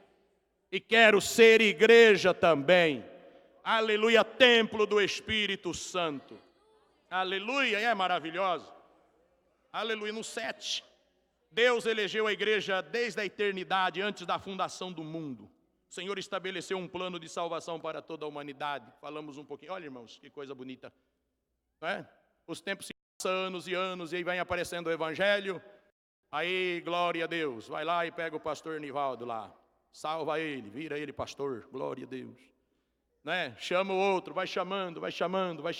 e quero ser igreja também. Aleluia, templo do Espírito Santo. Aleluia, é maravilhoso. Aleluia, no 7. Deus elegeu a igreja desde a eternidade, antes da fundação do mundo. O Senhor estabeleceu um plano de salvação para toda a humanidade. Falamos um pouquinho, olha, irmãos, que coisa bonita. Não é? Os tempos se passam anos e anos, e aí vem aparecendo o Evangelho. Aí, glória a Deus, vai lá e pega o pastor Nivaldo lá. Salva ele, vira ele pastor, glória a Deus. Né? Chama o outro, vai chamando.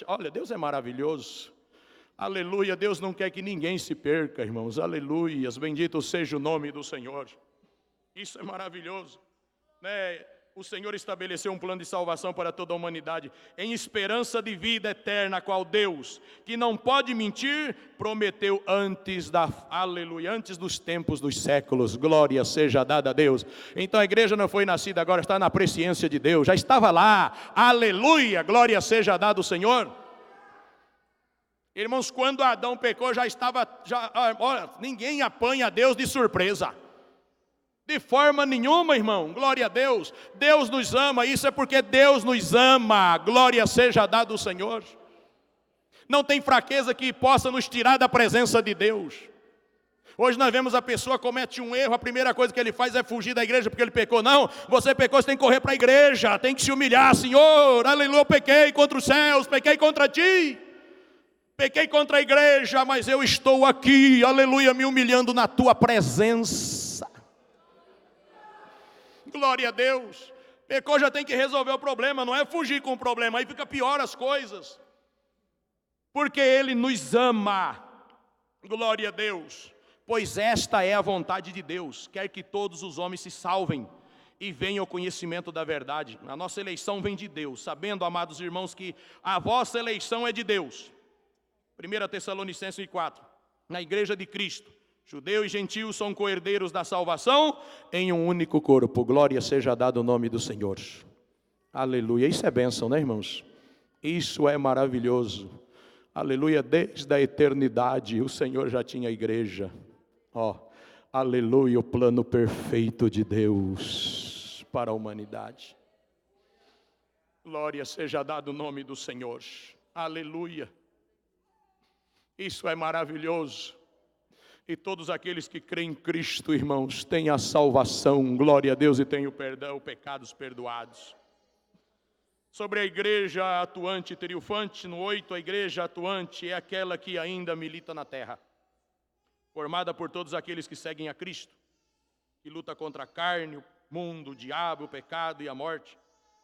Olha, Deus é maravilhoso. Aleluia, Deus não quer que ninguém se perca, irmãos. Aleluias, bendito seja o nome do Senhor. Isso é maravilhoso, né? O Senhor estabeleceu um plano de salvação para toda a humanidade, em esperança de vida eterna, a qual Deus, que não pode mentir, prometeu antes dos tempos dos séculos. Glória seja dada a Deus. Então a igreja não foi nascida agora, está na presciência de Deus, já estava lá. Aleluia, glória seja dada ao Senhor. Irmãos, quando Adão pecou, olha, ninguém apanha Deus de surpresa. De forma nenhuma, irmão, glória a Deus. Deus nos ama, isso é porque Deus nos ama, glória seja dada ao Senhor. Não tem fraqueza que possa nos tirar da presença de Deus. Hoje nós vemos a pessoa comete um erro, a primeira coisa que ele faz é fugir da igreja porque ele pecou. Não, você pecou, você tem que correr para a igreja, tem que se humilhar. Senhor, aleluia, eu pequei contra os céus, pequei contra ti, pequei contra a igreja, mas eu estou aqui, aleluia, me humilhando na tua presença. Glória a Deus. Pecou, já tem que resolver o problema, não é fugir com o problema, aí fica pior as coisas. Porque Ele nos ama, glória a Deus. Pois esta é a vontade de Deus, quer que todos os homens se salvem e venham ao conhecimento da verdade. A nossa eleição vem de Deus, sabendo, amados irmãos, que a vossa eleição é de Deus. 1 Tessalonicenses 4, na igreja de Cristo, judeu e gentio são co-herdeiros da salvação em um único corpo. Glória seja dada o nome do Senhor. Aleluia, isso é bênção, né, irmãos? Isso é maravilhoso. Aleluia, desde a eternidade o Senhor já tinha a igreja. Aleluia, o plano perfeito de Deus para a humanidade. Glória seja dado o nome do Senhor. Aleluia. Isso é maravilhoso. E todos aqueles que creem em Cristo, irmãos, têm a salvação, glória a Deus, e têm o perdão, pecados perdoados. Sobre a igreja atuante e triunfante, no 8, a igreja atuante é aquela que ainda milita na terra, formada por todos aqueles que seguem a Cristo, que luta contra a carne, o mundo, o diabo, o pecado e a morte,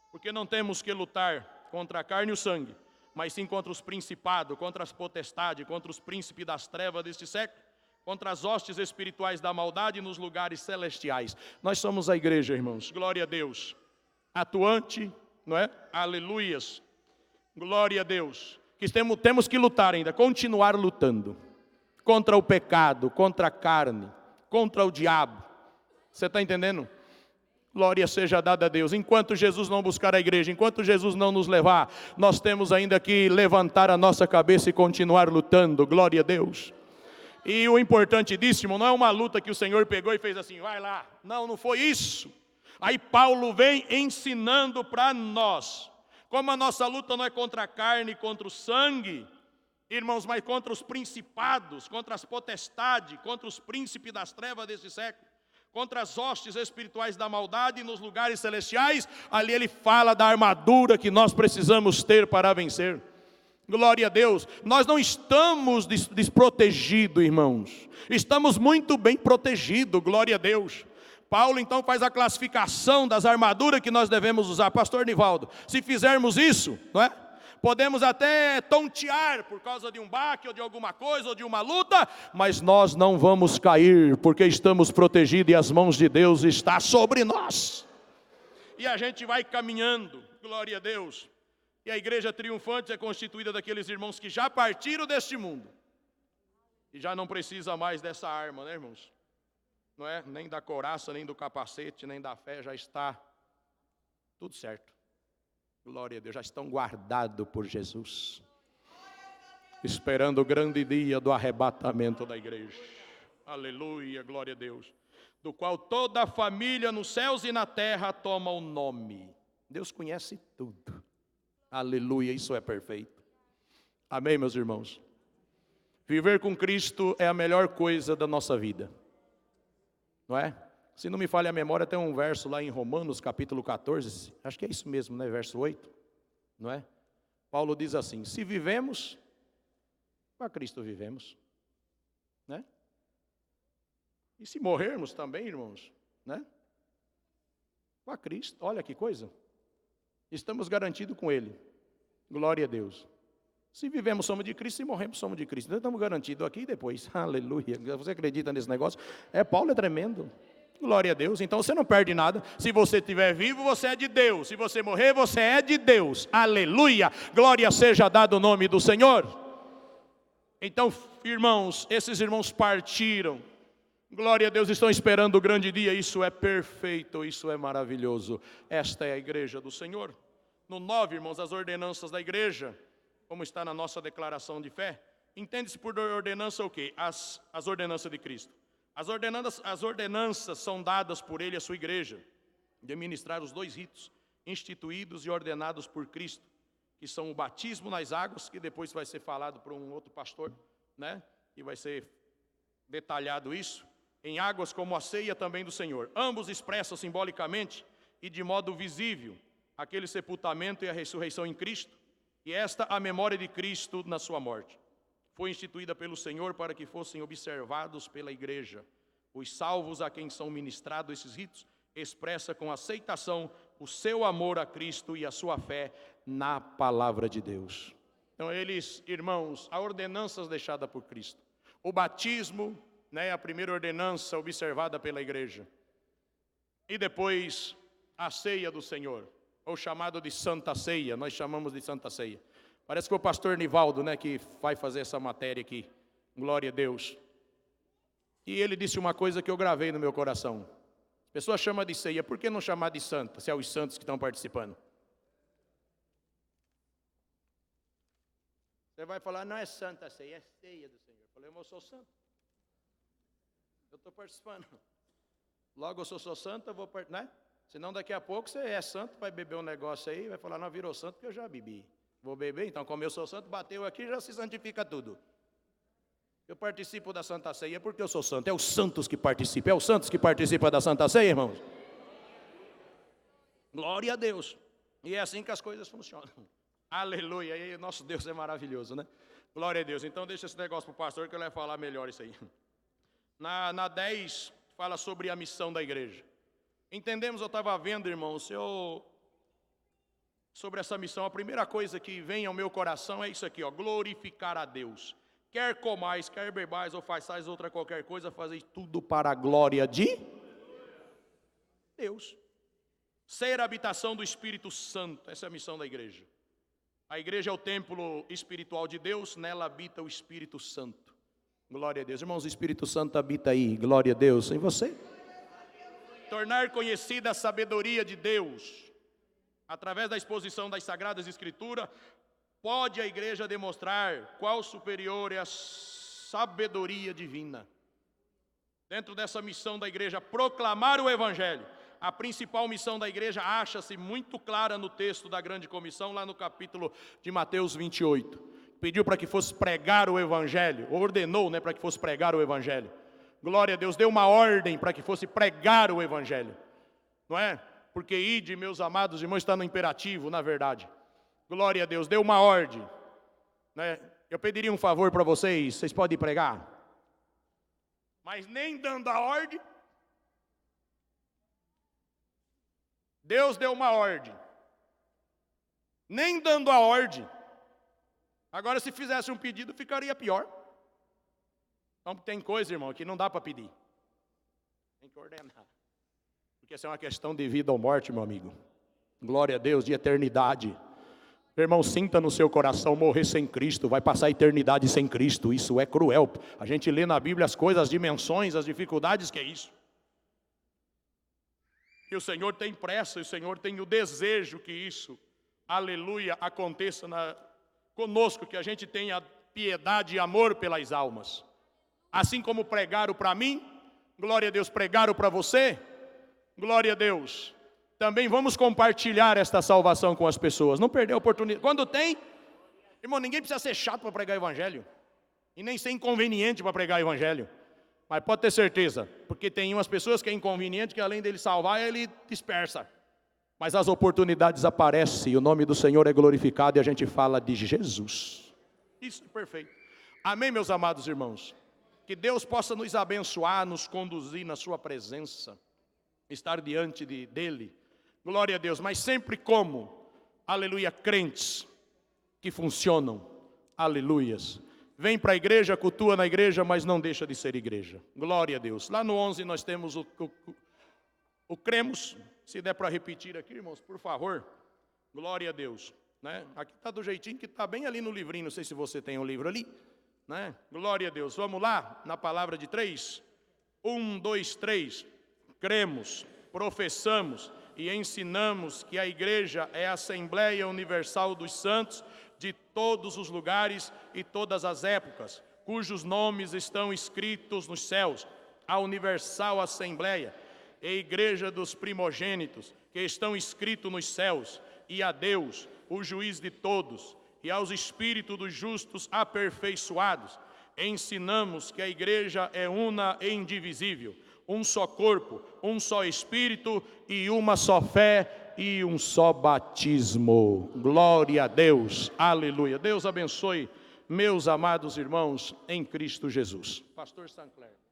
porque não temos que lutar contra a carne e o sangue, mas sim contra os principados, contra as potestades, contra os príncipes das trevas deste século, contra as hostes espirituais da maldade nos lugares celestiais. Nós somos a igreja, irmãos, glória a Deus, atuante, não é? Aleluias, glória a Deus, que temos que lutar ainda, continuar lutando, contra o pecado, contra a carne, contra o diabo. Você está entendendo? Glória seja dada a Deus. Enquanto Jesus não buscar a igreja, enquanto Jesus não nos levar, nós temos ainda que levantar a nossa cabeça e continuar lutando. Glória a Deus. E o importantíssimo, não é uma luta que o Senhor pegou e fez assim, vai lá. Não, não foi isso. Aí Paulo vem ensinando para nós, como a nossa luta não é contra a carne, contra o sangue, irmãos, mas contra os principados, contra as potestades, contra os príncipes das trevas desse século, contra as hostes espirituais da maldade nos lugares celestiais. Ali ele fala da armadura que nós precisamos ter para vencer. Glória a Deus. Nós não estamos desprotegidos, irmãos, estamos muito bem protegidos, glória a Deus. Paulo então faz a classificação das armaduras que nós devemos usar. Pastor Nivaldo, se fizermos isso, não é? Podemos até tontear por causa de um baque ou de alguma coisa ou de uma luta, mas nós não vamos cair, porque estamos protegidos e as mãos de Deus estão sobre nós. E a gente vai caminhando, glória a Deus. E a igreja triunfante é constituída daqueles irmãos que já partiram deste mundo e já não precisa mais dessa arma, né, irmãos? Não é? Nem da couraça, nem do capacete, nem da fé, já está tudo certo. Glória a Deus, já estão guardados por Jesus, esperando o grande dia do arrebatamento da igreja. Aleluia, glória a Deus. Do qual toda a família nos céus e na terra toma o nome. Deus conhece tudo. Aleluia, isso é perfeito. Amém, meus irmãos? Viver com Cristo é a melhor coisa da nossa vida, não é? Se não me falha a memória, tem um verso lá em Romanos, capítulo 14, acho que é isso mesmo, né? Verso 8, não é? Paulo diz assim, se vivemos, para Cristo vivemos, né? E se morrermos também, irmãos, né? Para Cristo, olha que coisa. Estamos garantidos com Ele, glória a Deus. Se vivemos, somos de Cristo, se morremos, somos de Cristo. Então estamos garantidos aqui e depois, aleluia. Você acredita nesse negócio? Paulo é tremendo. Glória a Deus, então você não perde nada. Se você estiver vivo, você é de Deus. Se você morrer, você é de Deus. Aleluia, glória seja dado o nome do Senhor. Então, irmãos, esses irmãos partiram. Glória a Deus, estão esperando o grande dia. Isso é perfeito, isso é maravilhoso. Esta é a igreja do Senhor. No 9, irmãos, as ordenanças da igreja, como está na nossa declaração de fé. Entende-se por ordenança o quê? As ordenanças de Cristo. As ordenanças são dadas por Ele à sua igreja, de ministrar os 2 ritos, instituídos e ordenados por Cristo, que são o batismo nas águas, que depois vai ser falado por um outro pastor, né? E vai ser detalhado isso, em águas como a ceia também do Senhor. Ambos expressam simbolicamente e de modo visível aquele sepultamento e a ressurreição em Cristo, e esta a memória de Cristo na sua morte. Foi instituída pelo Senhor para que fossem observados pela igreja. Os salvos a quem são ministrados esses ritos expressa com aceitação o seu amor a Cristo e a sua fé na palavra de Deus. Então eles, irmãos, a ordenanças deixada por Cristo. O batismo, né, a primeira ordenança observada pela igreja. E depois a ceia do Senhor, ou chamado de Santa Ceia, nós chamamos de Santa Ceia. Parece que o pastor Nivaldo, né, que vai fazer essa matéria aqui, glória a Deus. E ele disse uma coisa que eu gravei no meu coração. A pessoa chama de ceia, por que não chamar de santa, se é os santos que estão participando? Você vai falar, não é Santa Ceia, é ceia do Senhor. Eu falei, eu sou santo. Eu estou participando. Logo eu sou santo, eu vou participar, né? Senão daqui a pouco você é santo, vai beber um negócio aí, vai falar, não, virou santo porque eu já bebi. Vou beber, então como eu sou santo, bateu aqui, já se santifica tudo. Eu participo da Santa Ceia porque eu sou santo. É os santos que participam. É os santos que participam da Santa Ceia, irmãos. Glória a Deus. E é assim que as coisas funcionam. Aleluia. E nosso Deus é maravilhoso, né? Glória a Deus. Então deixa esse negócio para o pastor que ele vai falar melhor isso aí. Na 10, fala sobre a missão da igreja. Entendemos, eu estava vendo, irmãos, sobre essa missão. A primeira coisa que vem ao meu coração é isso aqui, ó, glorificar a Deus. Quer comais, quer bebais ou façais outra qualquer coisa, fazeis tudo para a glória de Deus. Ser a habitação do Espírito Santo, essa é a missão da igreja. A igreja é o templo espiritual de Deus, nela habita o Espírito Santo. Glória a Deus. Irmãos, o Espírito Santo habita aí, glória a Deus, em você. Tornar conhecida a sabedoria de Deus, através da exposição das Sagradas Escrituras, pode a igreja demonstrar qual superior é a sabedoria divina. Dentro dessa missão da igreja, proclamar o Evangelho. A principal missão da igreja acha-se muito clara no texto da grande comissão, lá no capítulo de Mateus 28. Pediu para que fosse pregar o Evangelho, ordenou, né, para que fosse pregar o Evangelho. Glória a Deus, deu uma ordem para que fosse pregar o Evangelho. Não é? Porque ide, meus amados irmãos, está no imperativo, na verdade. Glória a Deus, deu uma ordem, né? Eu pediria um favor para vocês podem pregar, mas nem dando a ordem, Deus deu uma ordem, nem dando a ordem, agora se fizesse um pedido ficaria pior. Então tem coisa, irmão, que não dá para pedir, tem que ordenar, porque essa é uma questão de vida ou morte, meu amigo, glória a Deus, de eternidade. Irmão, sinta no seu coração, morrer sem Cristo, vai passar a eternidade sem Cristo, isso é cruel. A gente lê na Bíblia as coisas, as dimensões, as dificuldades que é isso. E o Senhor tem pressa, o Senhor tem o desejo que isso, aleluia, aconteça conosco, que a gente tenha piedade e amor pelas almas. Assim como pregaram para mim, glória a Deus, pregaram para você, glória a Deus. Também vamos compartilhar esta salvação com as pessoas. Não perder a oportunidade. Quando tem, irmão, ninguém precisa ser chato para pregar o Evangelho. E nem ser inconveniente para pregar o Evangelho. Mas pode ter certeza, porque tem umas pessoas que é inconveniente, que além dele salvar, ele dispersa. Mas as oportunidades aparecem, e o nome do Senhor é glorificado, e a gente fala de Jesus. Isso é perfeito. Amém, meus amados irmãos? Que Deus possa nos abençoar, nos conduzir na sua presença, estar diante dEle. Glória a Deus, mas sempre como, aleluia, crentes que funcionam, aleluias. Vem para a igreja, cultua na igreja, mas não deixa de ser igreja. Glória a Deus. Lá no 11 nós temos o cremos, se der para repetir aqui, irmãos, por favor. Glória a Deus. Né? Aqui está do jeitinho que está bem ali no livrinho, não sei se você tem um livro ali. Né? Glória a Deus. Vamos lá, na palavra de 3. 1, 2, 3. Cremos, professamos e ensinamos que a igreja é a Assembleia Universal dos Santos de todos os lugares e todas as épocas, cujos nomes estão escritos nos céus, a Universal Assembleia e Igreja dos Primogênitos, que estão escritos nos céus, e a Deus, o juiz de todos, e aos espíritos dos justos aperfeiçoados, ensinamos que a igreja é una e indivisível, um só corpo, um só espírito e uma só fé e um só batismo. Glória a Deus, aleluia. Deus abençoe meus amados irmãos em Cristo Jesus. Pastor Sancler.